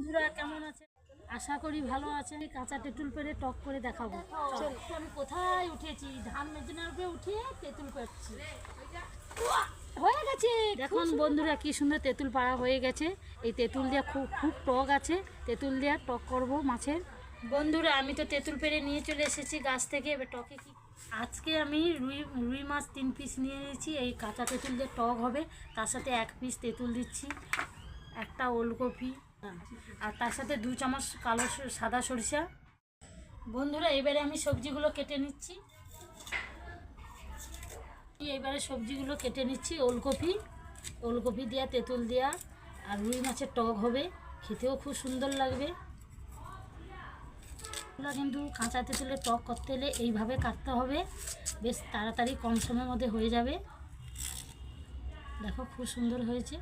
বন্ধুরা কেমন আছে? আশা করি ভালো আছে। কাঁচা তেঁতুল পেরে টক করে দেখাবো। আমি কোথায় উঠেছি, ধান মেজিনার উপরে উঠিয়ে তেঁতুল পাচ্ছি। হয়ে গেছে দেখুন বন্ধুরা, কি সুন্দর তেঁতুল পাড়া হয়ে গেছে। এই তেঁতুল দিয়ে খুব টক আছে, তেঁতুল দিয়ে টক করব মাছের। বন্ধুরা আমি তো তেঁতুল পেরে নিয়ে চলে এসেছি গাছ থেকে। এবার টকে কি আজকে আমি রুই মাছ 3 পিস নিয়ে নিয়েছি। এই কাঁচা তেঁতুল দিয়ে টক হবে, তার সাথে 1 পিস তেঁতুল দিচ্ছি, একটা ওলকপি, আর তার সাথে 2 চামচ সাদা সরিষা। বন্ধুরা এবারে আমি সবজিগুলো কেটে নিচ্ছি। এবারে সবজিগুলো কেটে নিচ্ছি। ওলকপি দেওয়া, তেঁতুল দেওয়া, আর রুই মাছের টক হবে, খেতেও খুব সুন্দর লাগবে। কিন্তু কাঁচা তেঁতুলের টক করতে হলে এইভাবে কাটতে হবে, বেশ তাড়াতাড়ি কম সময়ের মধ্যে হয়ে যাবে। দেখো খুব সুন্দর হয়েছে।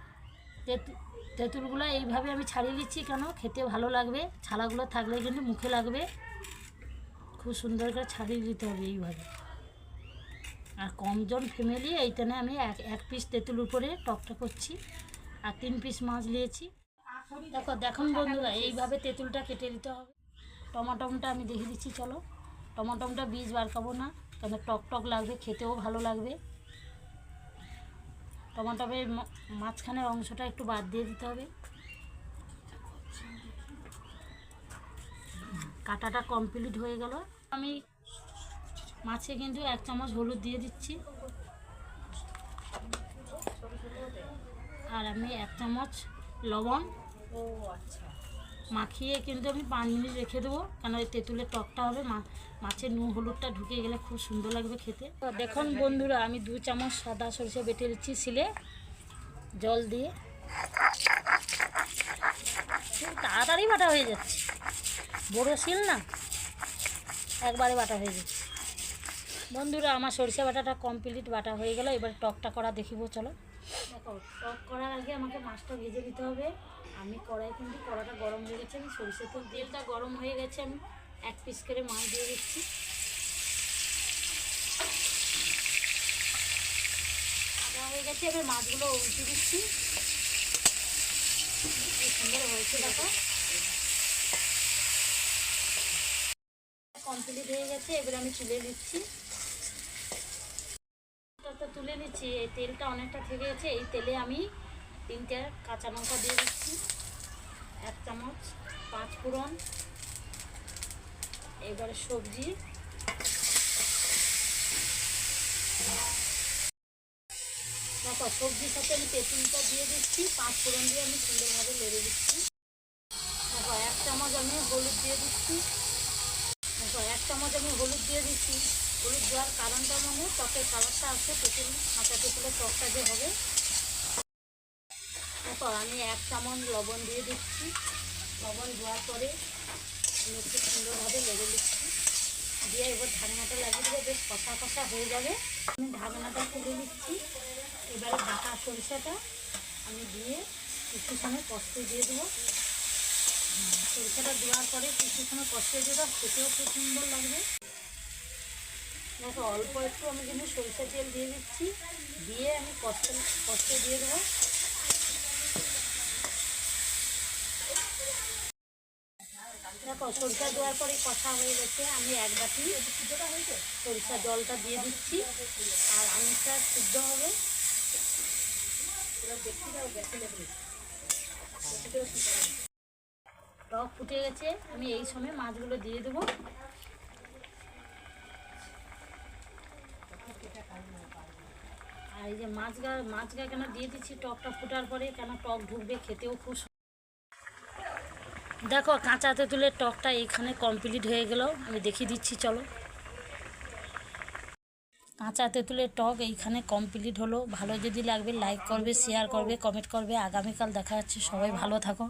তেঁতুলগুলো এইভাবে আমি ছাড়িয়ে দিচ্ছি, কেন খেতে ভালো লাগবে। ছালাগুলো থাকলে কিন্তু মুখে লাগবে। খুব সুন্দর করে ছাড়িয়ে দিতে হবে এইভাবে। আর কমজন ফ্যামিলি, এইখানে আমি এক পিস তেঁতুল উপরে টকটা করছি, আর 3 পিস মাছ নিয়েছি। দেখুন বন্ধুরা এইভাবে তেঁতুলটা কেটে দিতে হবে। টমাটমটা আমি দেখে দিচ্ছি, চলো। টমাটমটা বীজ বার করবো না, কেন টক লাগবে, খেতেও ভালো লাগবে। টমাটমের মাঝখানের অংশটা একটু বাদ দিয়ে দিতে হবে। কাটাটা কমপ্লিট হয়ে গেল। আমি মাছে কিন্তু 1 চামচ হলুদ দিয়ে দিচ্ছি, আর আমি 1 চামচ লবণ মাখিয়ে কিন্তু আমি 5 মিনিট রেখে দেবো, কেন এই তেঁতুলের টকটা হবে। মাছের নুন হলুদটা ঢুকে গেলে খুব সুন্দর লাগবে খেতে। দেখুন বন্ধুরা আমি 2 চামচ সাদা সরষে বেটে দিচ্ছি শিলে জল দিয়ে। খুব তাড়াতাড়ি বাটা হয়ে যাচ্ছে, বড়ো শিল না, একবারে বাটা হয়ে যাচ্ছে। বন্ধুরা আমার সরিষা বাটাটা কমপ্লিট বাটা হয়ে গেল। এবার টকটা করা দেখিব, চলো। দেখো টক করার আগে আমাকে মাছটা ভেজে দিতে হবে। আমি কিন্তু কড়াটা গরম হয়ে গেছে, আমি সরিষা তেলটা গরম হয়ে গেছে, আমি 1 পিস করে মাছ দিয়ে দিচ্ছি। আদা হয়ে গেছে, এবার মাছগুলো উল্টে দিচ্ছি। কি সুন্দর হয়েছে দেখো, কমপ্লিট হয়ে গেছে। এবার আমি তুলে দিচ্ছি। তুলে নিচ্ছি, এই তেলটা অনেকটা থেকে গেছে। এই তেলে আমি 3টে কাঁচা লঙ্কা দিয়ে দিচ্ছি, 1 চামচ 5 ফোড়ন, এবারে সবজি, দেখো সবজির সাথে আমি তেঁতুলটা দিয়ে দিচ্ছি, 5 ফোড়ন দিয়ে আমি সুন্দরভাবে লেড়ে দিচ্ছি। দেখো 1 চামচ আমি হলুদ দিয়ে দিচ্ছি। হলুদ দেওয়ার কারণটা মানে টকের কালারটা আছে, কাঁচা তেঁতুলের টকটা যে হবে। দেখো আমি 1 চামচ লবণ দিয়ে দিচ্ছি। লবণ দেওয়ার পরে আমি একটু সুন্দরভাবে লেগে দিচ্ছি, দিয়ে এবার ঢাকনাটা লাগিয়ে দেবো, বেশ কষা কষা হয়ে যাবে। আমি ঢাকনাটা তুলে দিচ্ছি। এবারে বাটা সরিষাটা আমি দিয়ে কিছু সময় কষতে দিয়ে দেবো। সরিষাটা দেওয়ার পরে কিছু সময় কষতে দিয়ে দেবো, খেতেও খুব সুন্দর লাগবে। দেখো অল্প একটু আমি কিন্তু সরিষা তেল দিয়ে দিচ্ছি, দিয়ে আমি কষতে দিয়ে দেবো। দেখো সরিষা দেওয়ার পরে কষা হয়ে গেছে, আমি 1 বাটি সরিষা জলটা দিয়ে দিচ্ছি, আর আমিটা সিদ্ধ হবে। টক ফুটে গেছে, আমি এই সময় মাছগুলো দিয়ে দেবো। আর এই যে মাছগা কেন দিয়ে দিচ্ছি টকটা ফোটার পরে, কেন টক ঢুকবে, খেতেও খুব। দেখো কাঁচা তেঁতুলের টকটা এখানে কমপ্লিট হয়ে গেল, আমি দেখিয়ে দিচ্ছি, চলো। কাঁচা তেঁতুলের টক এইখানে কমপ্লিট হলো। ভালো যদি লাগবে লাইক করবে, শেয়ার করবে, কমেন্ট করবে। আগামীকাল দেখা যাচ্ছে, সবাই ভালো থাকো।